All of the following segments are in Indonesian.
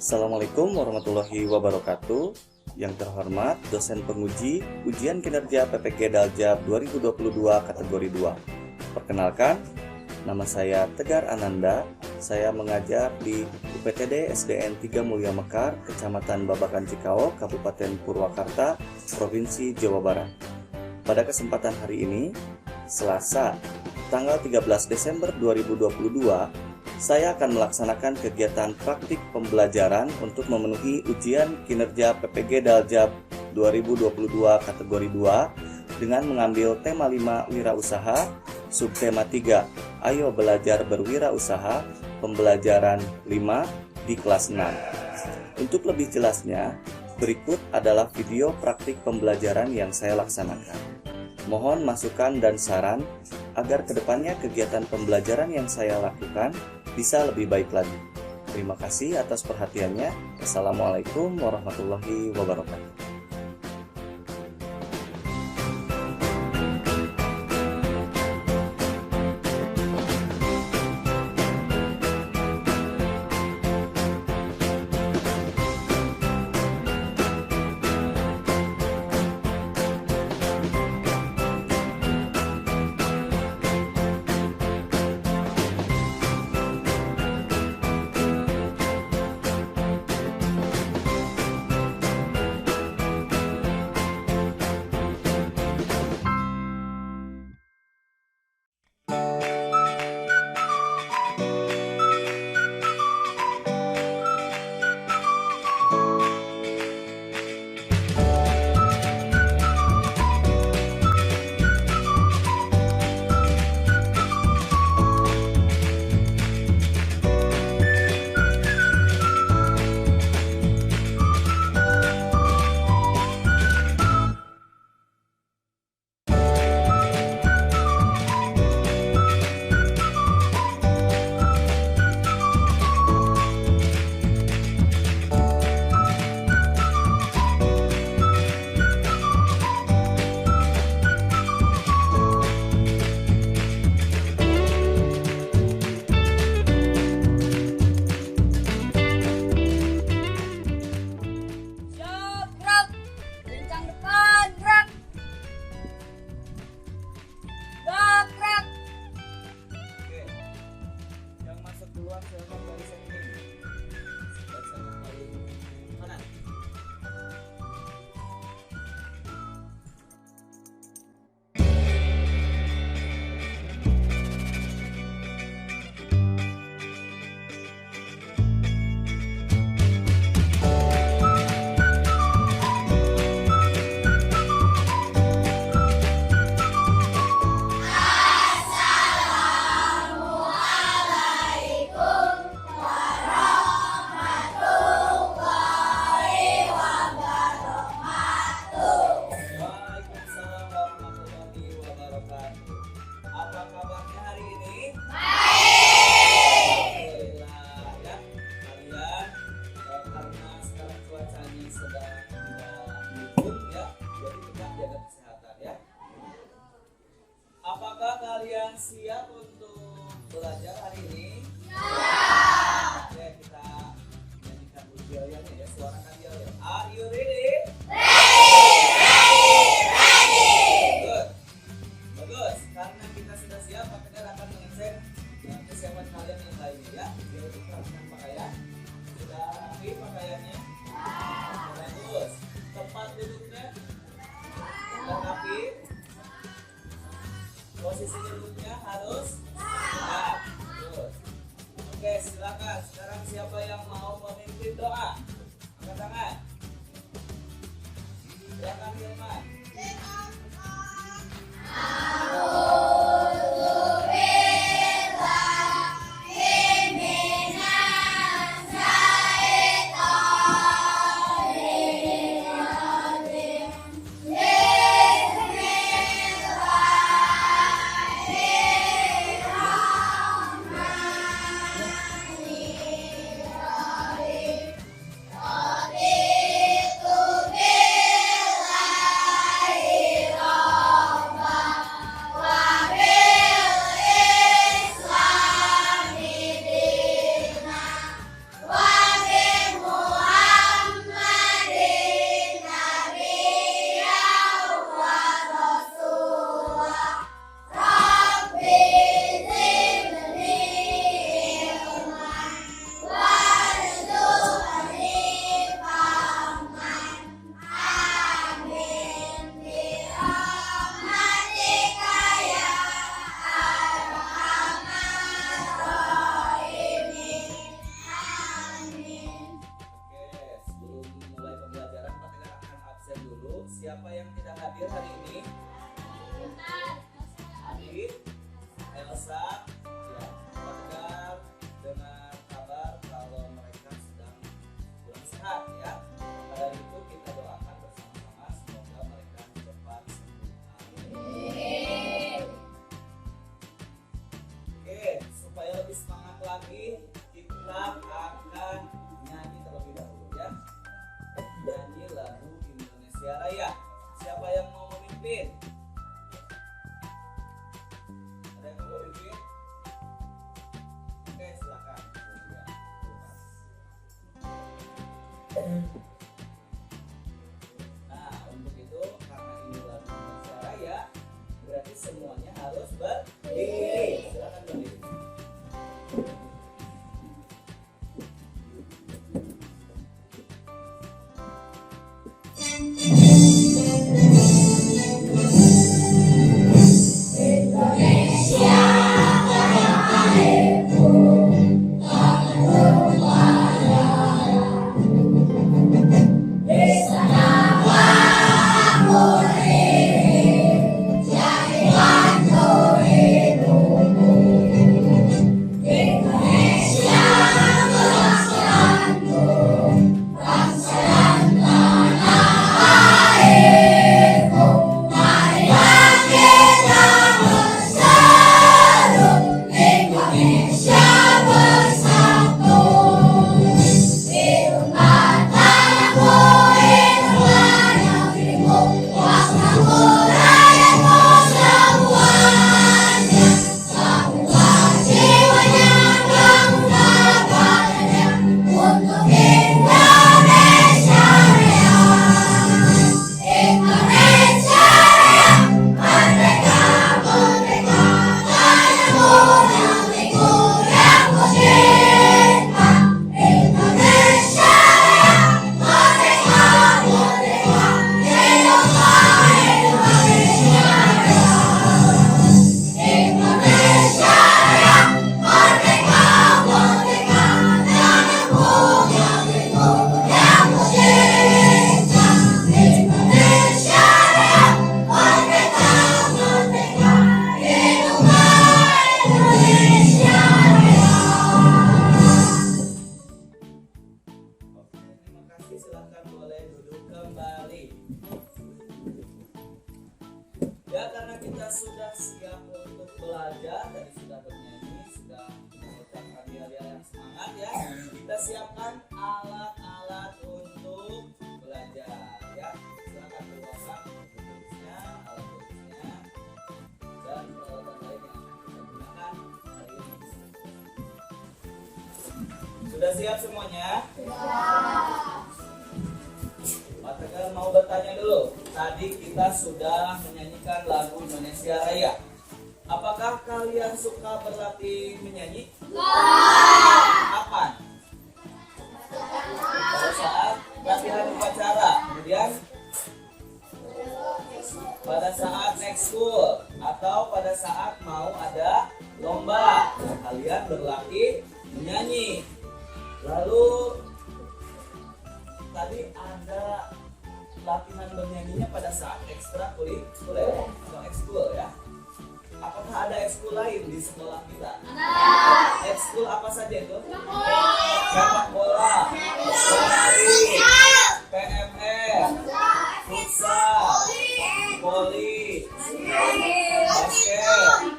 Assalamualaikum warahmatullahi wabarakatuh. Yang terhormat dosen penguji ujian kinerja PPG Daljab 2022 kategori 2. Perkenalkan, nama saya Tegar Ananda. Saya mengajar di UPTD SDN 3 Mulia Mekar, Kecamatan Babakan Cikao, Kabupaten Purwakarta, Provinsi Jawa Barat. Pada kesempatan hari ini, Selasa, tanggal 13 Desember 2022, saya akan melaksanakan kegiatan praktik pembelajaran untuk memenuhi ujian kinerja PPG Daljab 2022 kategori 2 dengan mengambil tema 5 wirausaha, subtema 3 Ayo Belajar Berwirausaha, pembelajaran 5 di kelas 6. Untuk lebih jelasnya, berikut adalah video praktik pembelajaran yang saya laksanakan. Mohon masukan dan saran agar kedepannya kegiatan pembelajaran yang saya lakukan bisa lebih baik lagi. Terima kasih atas perhatiannya. Assalamualaikum warahmatullahi wabarakatuh. Apakah kalian siap untuk belajar hari ini? Ya. Oke, kita nyanyikan ujiannya ya, suara kalian. Are you ready? Good. Bagus. Karena kita sudah siap, maka kita akan mengecek kesiapan kalian yang lainnya ya. Biar untuk merapikan pakaian. Sudah rapi pakaiannya? Bagus. Tempat duduknya? Sudah rapi? Posisi duduknya harus siap. Oke, silakan. Sekarang siapa yang mau memimpin doa? Angkat tangan. Silakan Firman. Amin. kita sudah siap untuk belajar, tadi sudah bernyanyi, sudah mengucapkan hal-hal yang semangat ya. Kita siapkan alat-alat untuk belajar ya. Silakan keluarkan tulisnya, alat tulisnya, dan peralatan lain yang akan kita gunakan hari ini. Sudah siap semuanya? Pak Tegar mau bertanya dulu. Tadi kita sudah menyanyikan lagu Indonesia Raya. Apakah kalian suka berlatih menyanyi? Kapan? Pada saat latihan upacara. Kemudian pada saat next school atau pada saat mau ada lomba, kalian berlatih menyanyi. Lalu tadi ada latihan bernyanyinya pada saat ekstrakurikuler atau ekskul ya. Apakah ada ekskul lain di sekolah kita? Ekskul apa saja itu? Sepak bola, lari, PMR, futsal, voli, basket,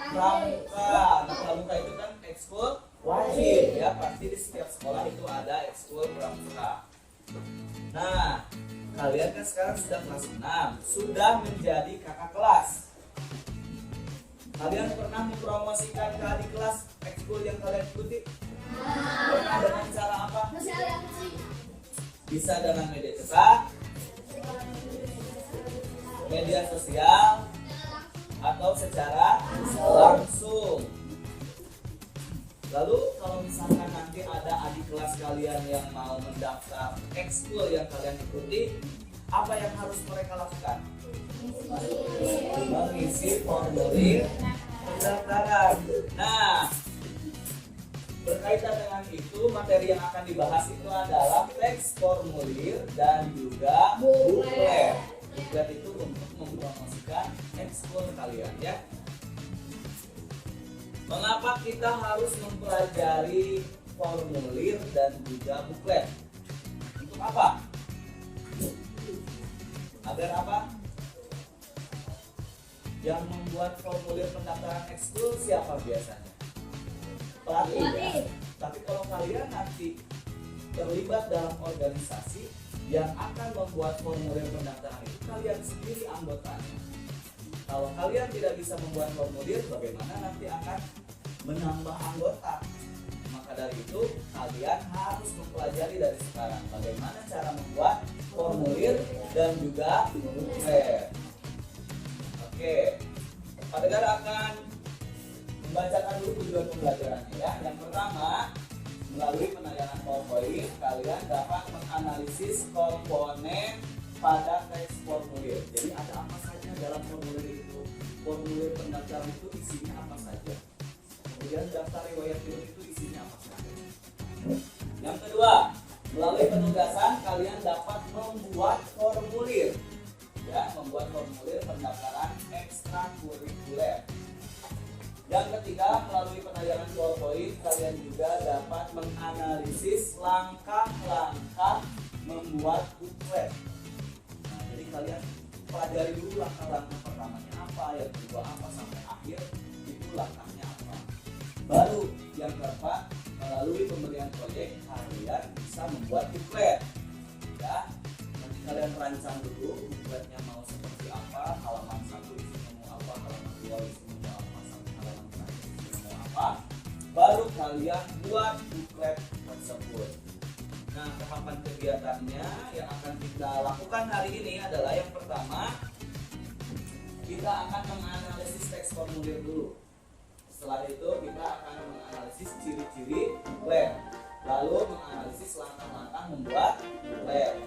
pramuka. Nah, pramuka itu kan ekskul wajib ya, pasti di setiap sekolah itu ada ekskul pramuka. Nah, kalian kan sekarang sudah kelas 6, sudah menjadi kakak kelas. Kalian pernah mempromosikan ke adik kelas ekskul yang kalian ikuti? Pernah dengan cara apa? Bisa dengan media cetak, media sosial, atau secara langsung. Lalu kalau misalkan nanti ada adik kelas kalian yang mau mendaftar ekskul yang kalian ikuti, apa yang harus mereka lakukan? Mengisi formulir pendaftaran. Nah, berkaitan dengan itu, materi yang akan dibahas itu adalah teks formulir dan juga buklet. Buklet itu untuk mempromosikan ekskul kalian ya. Mengapa kita harus mempelajari formulir dan juga buklet? Untuk apa? Agar apa? Yang membuat formulir pendaftaran ekskul siapa biasanya? Pelatih ya. Tapi kalau kalian nanti terlibat dalam organisasi yang akan membuat formulir pendaftaran itu, kalian sendiri anggotanya. Kalau kalian tidak bisa membuat formulir, bagaimana nanti akan menambah anggota? Maka dari itu, kalian harus mempelajari dari sekarang bagaimana cara membuat formulir dan juga buklet. Oke, Pak Tegar akan membacakan dulu tujuan pembelajarannya ya. Yang pertama, melalui penayangan PowerPoint, kalian dapat menganalisis komponen pada teks formulir. Jadi ada apa saja dalam formulir itu? Formulir pendaftaran itu isinya apa saja? Kemudian daftar riwayat hidup itu isinya apa saja? Yang kedua, melalui penugasan kalian dapat membuat formulir. Ya, membuat formulir pendaftaran ekstrakurikuler. Yang ketiga, melalui penayangan PowerPoint kalian juga dapat menganalisis langkah-langkah membuat buklet. Jadi kalian pelajari dulu langkah-langkah pertamanya apa, yang kedua apa, sampai akhir itu langkahnya apa. Baru yang keempat, melalui pemberian proyek kalian bisa membuat buklet. Ya, nanti kalian rancang dulu bukletnya mau seperti apa, halaman 1 isinya mau apa, halaman 2 isinya mau apa, sampai halaman terakhir isinya mau apa. Baru kalian buat buklet tersebut. Nah, tahapan kegiatannya yang akan kita lakukan hari ini adalah yang pertama, kita akan menganalisis teks formulir dulu. Setelah itu kita akan menganalisis ciri-ciri buklet, lalu menganalisis langkah-langkah membuat buklet.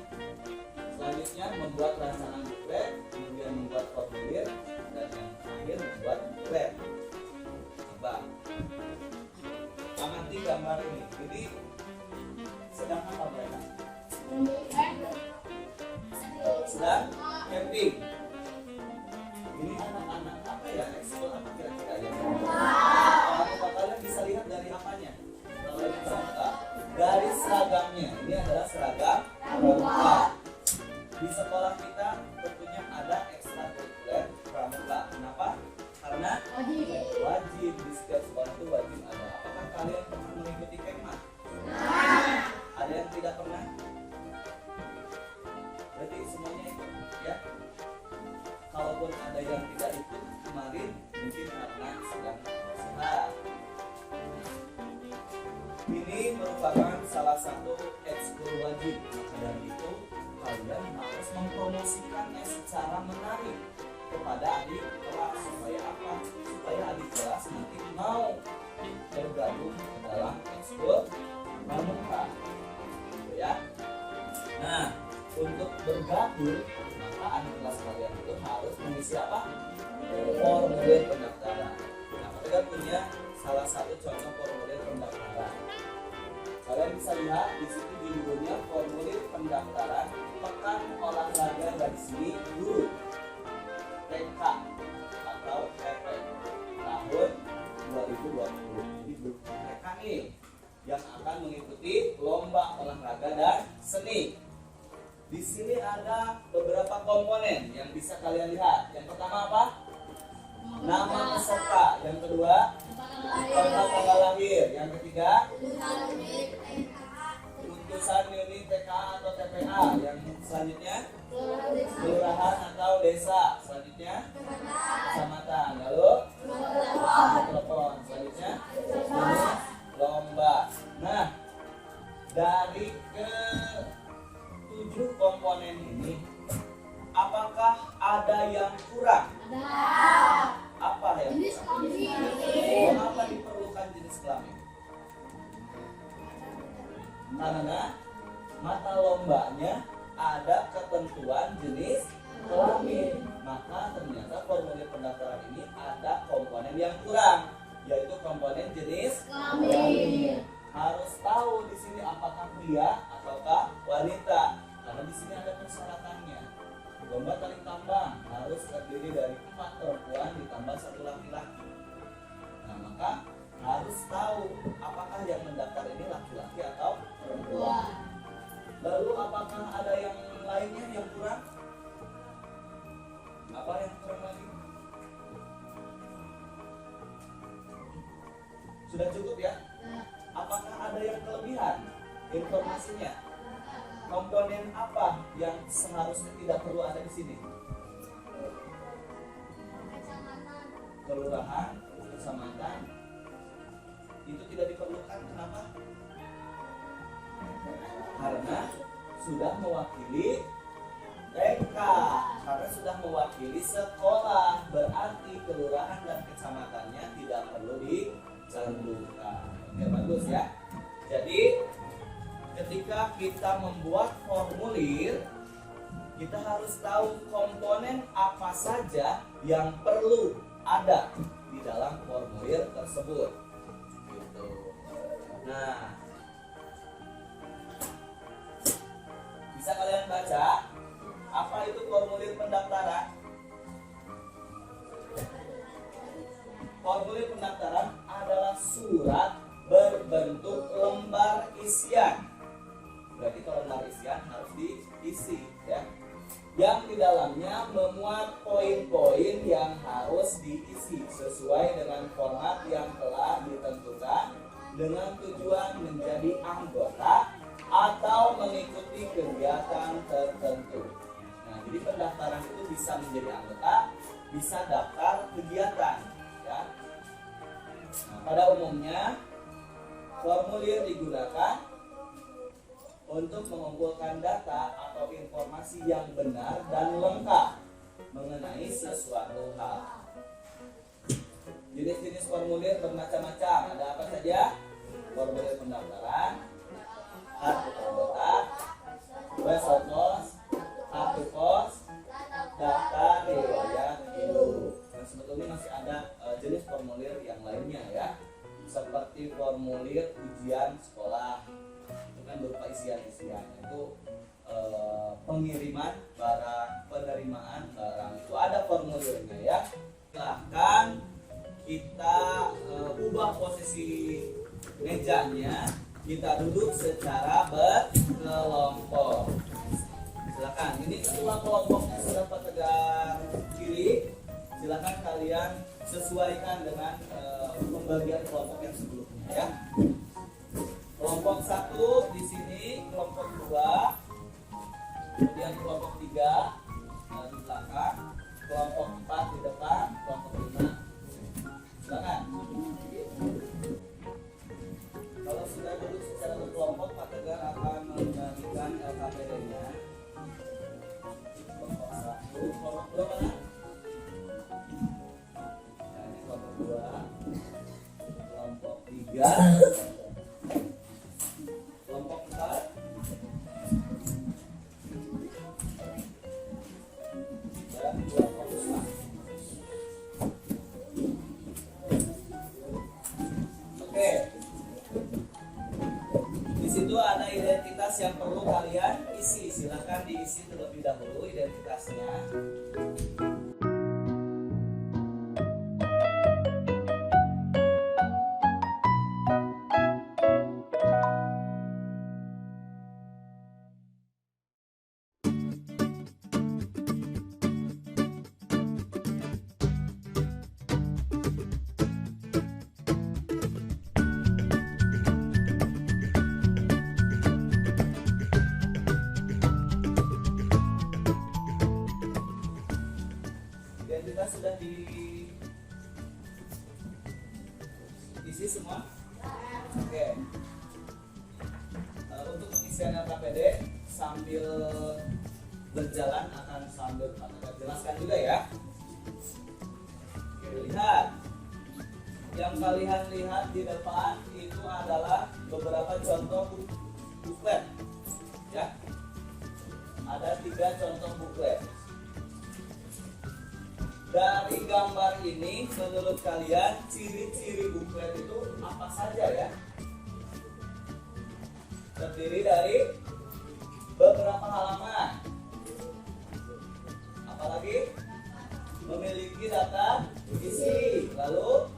Selanjutnya membuat rancangan buklet, kemudian membuat formulir, dan yang terakhir membuat buklet. Coba amati gambar ini. Jadi sedang apa mereka? Sedang camping. Ini anak-anak apa ya? Ekskul apa kira-kira ya? Kalian bisa lihat dari apanya? Kalau ini pramuka, dari seragamnya. Ini adalah seragam pramuka. Di sekolah kita tentunya ada ekstrakurikuler pramuka. Kenapa salah satu ekskul wajib. Maka dari itu kalian harus mempromosikannya secara menarik kepada adik kelas supaya apa? Supaya adik kelas nanti mau bergabung ke dalam ekskul pramuka, gitu ya. Nah, untuk bergabung maka adik kelas kalian itu harus mengisi apa? Formulir pendaftaran. Nah, kita punya salah satu contoh formulir pendaftaran. Kalian bisa lihat di situ judulnya formulir pendaftaran Pekan Olahraga dan Seni Guru TK atau TP tahun 2020. Jadi guru TK nih yang akan mengikuti lomba olahraga dan seni. Di sini ada beberapa komponen yang bisa kalian lihat. Yang pertama apa? Nama peserta. Yang kedua, tanggal lahir. Yang ketiga, utusan unit TK atau TPA. Yang selanjutnya, kelurahan atau desa. Selanjutnya, kecamatan. Lalu, telepon. Selanjutnya, lomba. Nah, dari ke-7 komponen ini, apakah ada yang kurang? Apa yang kurang? Mengapa diperlukan jenis kelamin? Karena mata lombanya ada ketentuan jenis kelamin. Maka ternyata formulir pendaftaran ini ada komponen yang kurang, yaitu komponen jenis kelamin. Harus tahu di sini apakah pria ataukah wanita, karena di sini ada persyaratannya. Lomba tarik tambang harus terdiri dari 4 perempuan ditambah 1 laki-laki. Nah, maka harus tahu apakah yang mendaftar ini laki-laki atau perempuan. Lalu apakah ada yang lainnya yang kurang? Apa yang kurang lagi? Sudah cukup ya? Apakah ada yang kelebihan informasinya? Komponen apa yang seharusnya tidak perlu ada di sini? Kelurahan, kecamatan, itu tidak diperlukan. Kenapa? Karena sudah mewakili TK, karena sudah mewakili sekolah, berarti kelurahan dan kecamatannya tidak perlu dicantumkan. Oke, bagus ya. Jadi ketika kita membuat formulir, kita harus tahu komponen apa saja yang perlu ada di dalam formulir tersebut. Gitu. Nah, bisa kalian baca apa itu formulir pendaftaran? Formulir pendaftaran adalah surat berbentuk lembar isian. Berarti kalau lembar isian harus diisi ya. Yang di dalamnya memuat poin-poin yang harus diisi sesuai dengan format yang telah ditentukan dengan tujuan menjadi anggota atau mengikuti kegiatan tertentu. Nah, jadi pendaftaran itu bisa menjadi anggota, bisa daftar kegiatan ya. Nah, pada umumnya formulir digunakan untuk mengumpulkan data atau informasi yang benar dan lengkap mengenai sesuatu hal. Jenis-jenis formulir bermacam-macam. Ada apa saja? Formulir pendaftaran, kartu anggota, website pos, kartu pos, daftar riwayat hidup. Dan sebetulnya masih ada jenis formulir yang lainnya ya, seperti formulir ujian sekolah. Kan berupa isian-isian itu pengiriman barang, penerimaan barang, itu ada formulirnya ya. Silahkan kita ubah posisi mejanya, kita duduk secara berkelompok. Silakan, ini ketua kelompoknya sudah tegak kiri. Silakan kalian sesuaikan dengan pembagian kelompok yang sebelumnya ya. Kelompok 1 di sini, kelompok 2, kemudian kelompok 3 di belakang, kelompok 4 di depan, kelompok 5. Silakan. Kalau sudah duduk secara berkelompok, Pak Tegar 3, kelompok 4, dan kelompok 5. Oke. Di situ ada identitas yang perlu kalian isi. Silahkan diisi terlebih dahulu identitasnya. Identitas sudah diisi semua? Oke. Untuk pengisian LKPD sambil berjalan akan jelaskan juga ya. Oke, lihat. Yang kalian lihat di depan itu adalah beberapa contoh buklet. Ya. Ada 3 contoh buklet. Dari gambar ini, menurut kalian ciri-ciri buklet itu apa saja ya? Terdiri dari beberapa halaman. Apalagi memiliki data isi. Lalu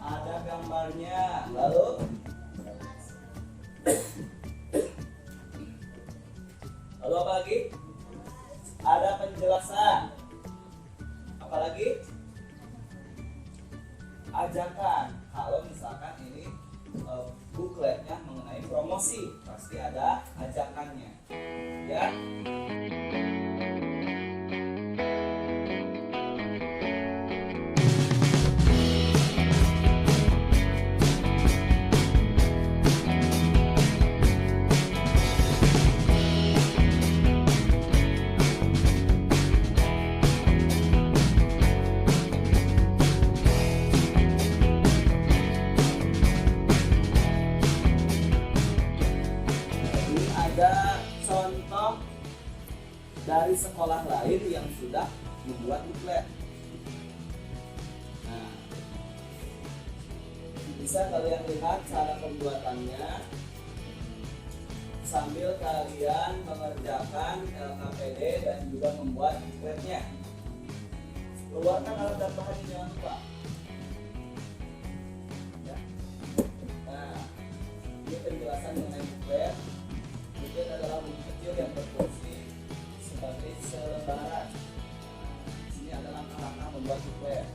ada gambarnya. Lalu apa lagi? Ada penjelasan. Apalagi ajakan. Kalau misalkan ini bukletnya mengenai promosi, pasti ada ajakannya ya. Ada contoh dari sekolah lain yang sudah membuat buklet. Nah, bisa kalian lihat cara pembuatannya sambil kalian mengerjakan LKPD dan juga membuat bukletnya. Keluarkan alat dan bahan jangan lupa. Ya. Nah, ini penjelasan mengenai buklet. Buklet adalah buku kecil yang berfungsi sebagai selebaran. Ini adalah langkah-langkah membuat buklet.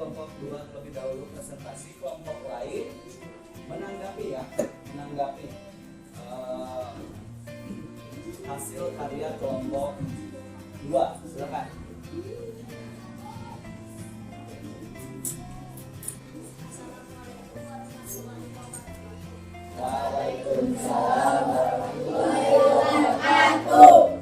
kelompok 2 terlebih dahulu presentasi, kelompok lain menanggapi hasil karya kelompok 2. Silakan. Waalaikumsalam warahmatullahi wabarakatuh.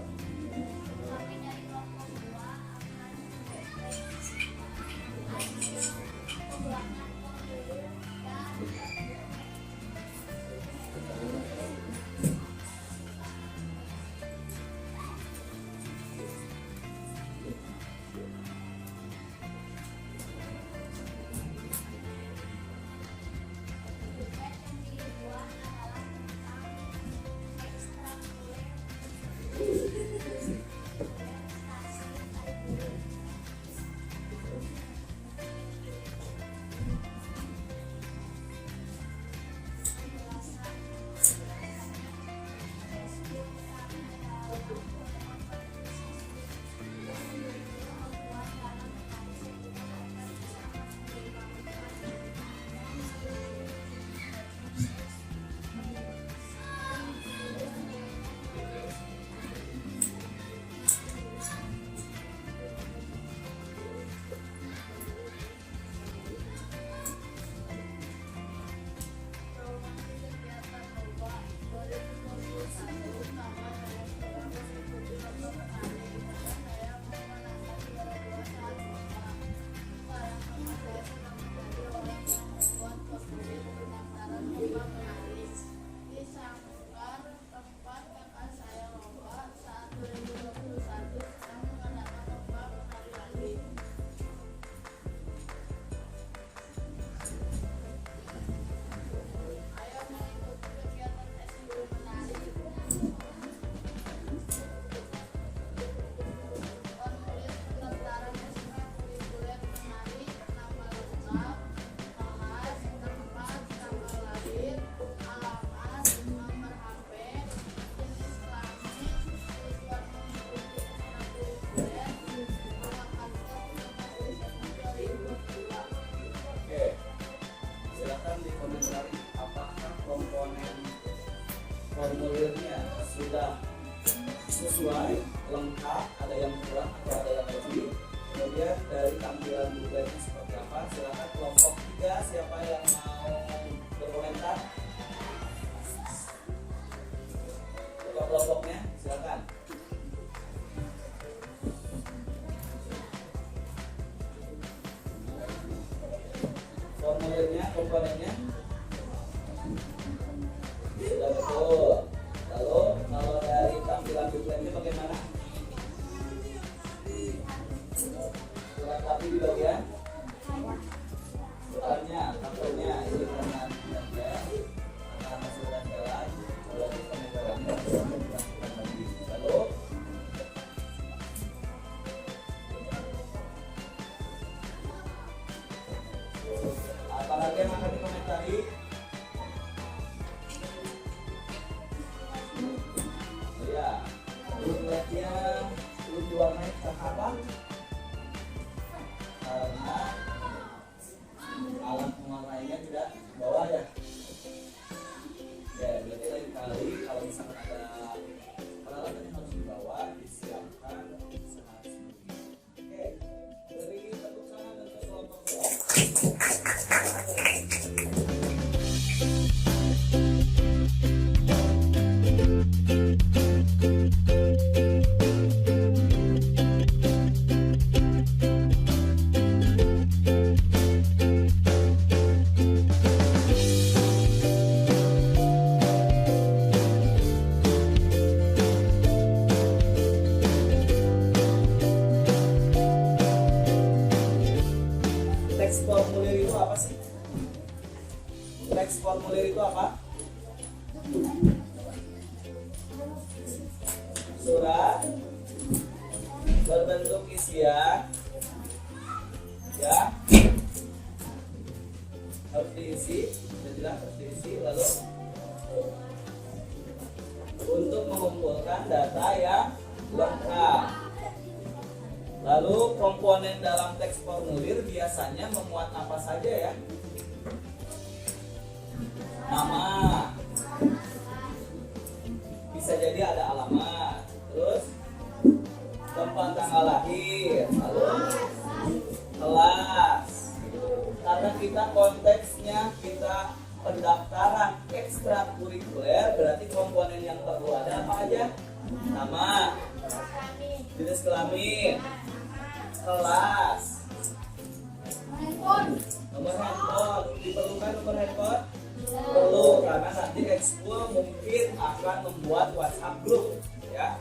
Formulirnya sudah sesuai, lengkap, ada yang kurang atau ada yang lebih. Kemudian dari tampilan bukletnya seperti apa? Silakan kelompok 3, siapa yang mau berkomentar? Ketua kelompoknya, silakan. Formulirnya, komponennya sudah betul. Lalu kalau dari tampilan bukletnya bagaimana? Surat tapi di bagian soalnya, kartunya ini karena sudah jalan, berarti penyebarannya lagi. Lalu apa lagi yang akan dikomentari? Bukletnya perlu diwarnai apa? Karena alat mewarnainya tidak bawah ya. Ya, berarti lain kali kalau misalkan ada peralatan yang harus dibawa, disiapkan saat sendiri. Oke, beri tepuk tangan untuk kelompok teks formulir itu apa sih? Teks formulir itu apa? Surat berbentuk isian, ya, harus diisi, sudah harus diisi. Lalu untuk mengumpulkan data yang lengkap. Lalu komponen dalam teks formulir biasanya memuat apa saja ya? Nama, bisa jadi ada alamat, terus tempat tanggal lahir, lalu kelas. Karena kita konteksnya kita pendaftaran ekstrakurikuler, berarti komponen yang perlu ada apa aja? Nama, jenis kelamin, kelas, nomor handphone. Diperlukan nomor handphone? Perlu, karena nanti ekskul mungkin akan membuat WhatsApp group ya.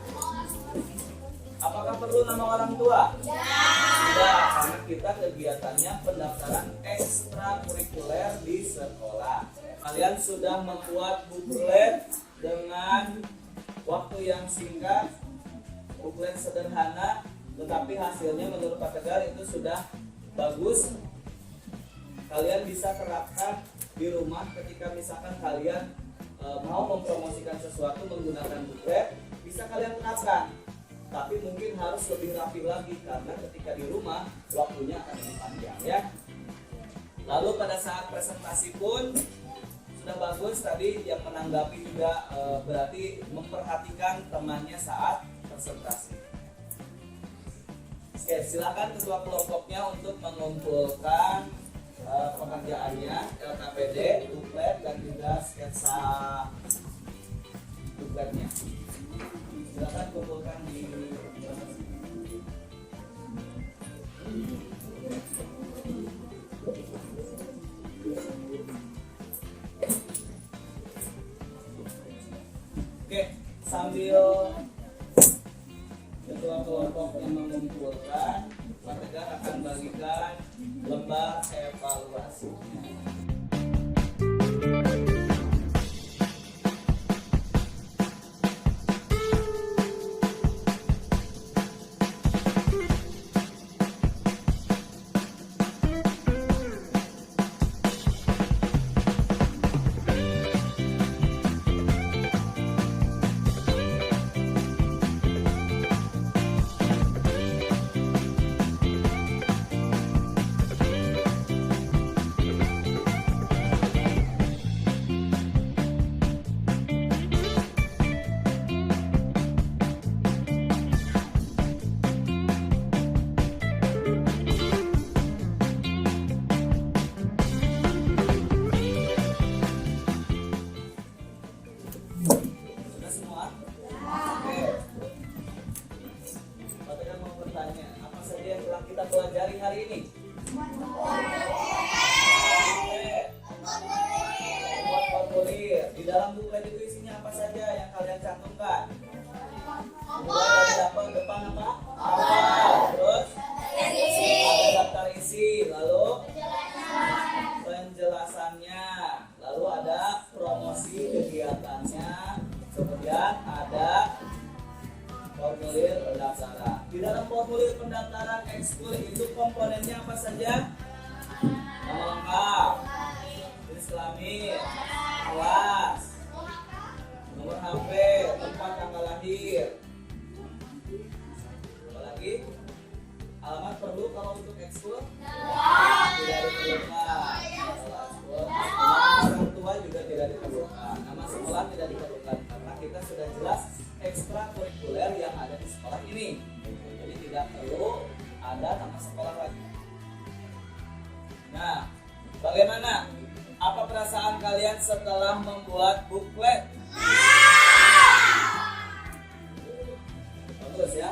Apakah perlu nama orang tua? Tidak, karena kita kegiatannya pendaftaran ekstrakurikuler di sekolah. Kalian sudah membuat buklet dengan waktu yang singkat, buklet sederhana, tetapi hasilnya menurut Pak Tegar itu sudah bagus. Kalian bisa terapkan di rumah ketika misalkan kalian mau mempromosikan sesuatu menggunakan buklet, bisa kalian terapkan. Tapi mungkin harus lebih rapi lagi karena ketika di rumah waktunya akan lebih panjang ya. Lalu pada saat presentasi pun sudah bagus, tadi yang menanggapi juga berarti memperhatikan temannya saat presentasi. Oke, silakan ketua kelompoknya untuk mengumpulkan pekerjaannya, LKPD, buklet dan juga sketsa bukletnya. Silakan kumpulkan di Oke, sambil ketua kelompoknya mengumpulkan, Pak Tegar akan bagikan lembar evaluasinya. Pelajari hari ini. Membuat formulir. Di dalam buklet itu isinya apa saja yang kalian cantumkan? Mulai dari depan apa? Awal. Terus ada daftar isi, lalu penjelasannya, lalu ada promosi kegiatannya, kemudian ada formulir pendaftaran. Di dalam formulir pendaftaran ekskul itu komponennya apa saja? Nama lengkap, jenis kelamin, kelas, nomor HP, tempat tanggal lahir. Apalagi? Alamat perlu kalau untuk ekskul? Tidak diperlukan. Nama orang tua juga tidak diperlukan. Nama sekolah tidak diperlukan karena kita sudah jelas ekstrakurikuler yang ada di sekolah ini. Jadi tidak perlu ada nama sekolah lagi. Nah, bagaimana? Apa perasaan kalian setelah membuat buklet? Bagus ya.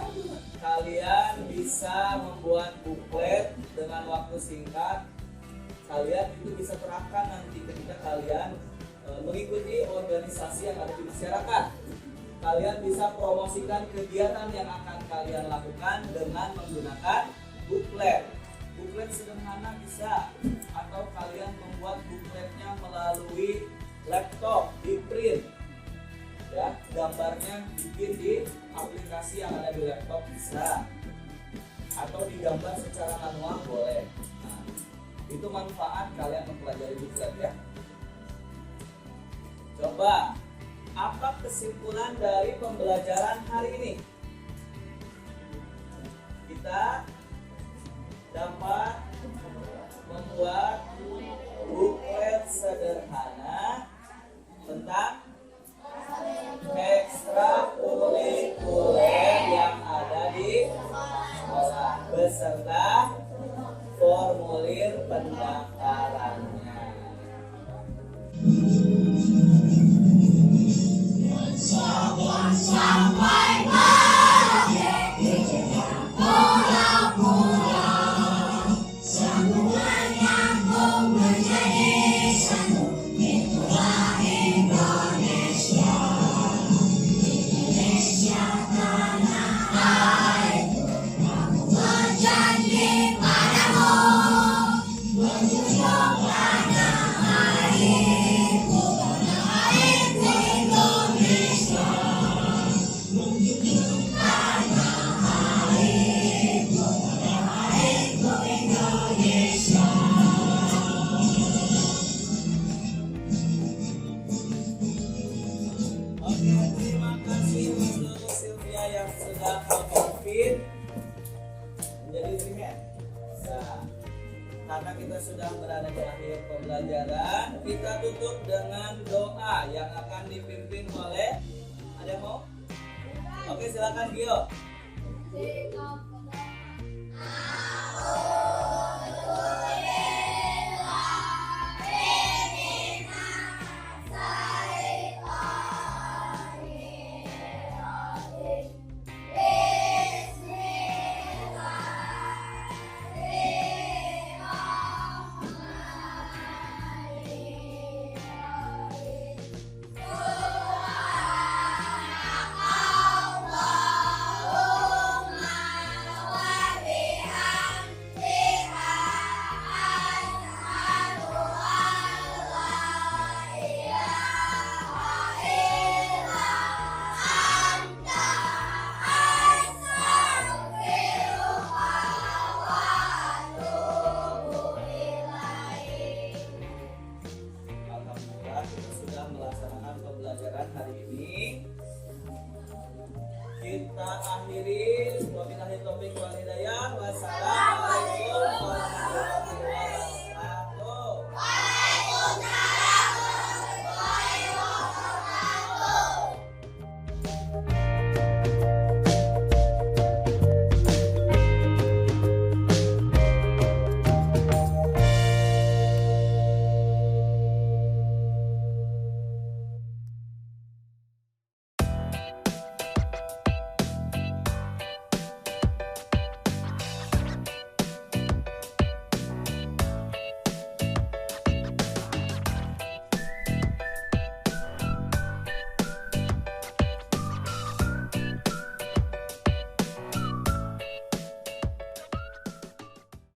Kalian bisa membuat buklet dengan waktu singkat. Kalian itu bisa terapkan nanti ketika kalian mengikuti organisasi yang ada di masyarakat. Kalian bisa promosikan kegiatan yang akan kalian lakukan dengan menggunakan buklet. Buklet sederhana bisa, atau kalian membuat bukletnya melalui laptop, di print. Ya, gambarnya bikin di aplikasi yang ada di laptop bisa, atau digambar secara manual boleh. Nah, itu manfaat kalian mempelajari buklet ya. Coba, apa kesimpulan dari pembelajaran hari ini? Kita kita dapat membuat buklet sederhana tentang ekstrakurikuler yang ada di sekolah beserta formulir pendaftarannya. Oke, terima kasih untuk Sylvia yang sudah memimpin menjadi primer. Nah, karena kita sudah berada di akhir pembelajaran, kita tutup dengan doa yang akan dipimpin oleh, ada yang mau? Oke, silakan Gio.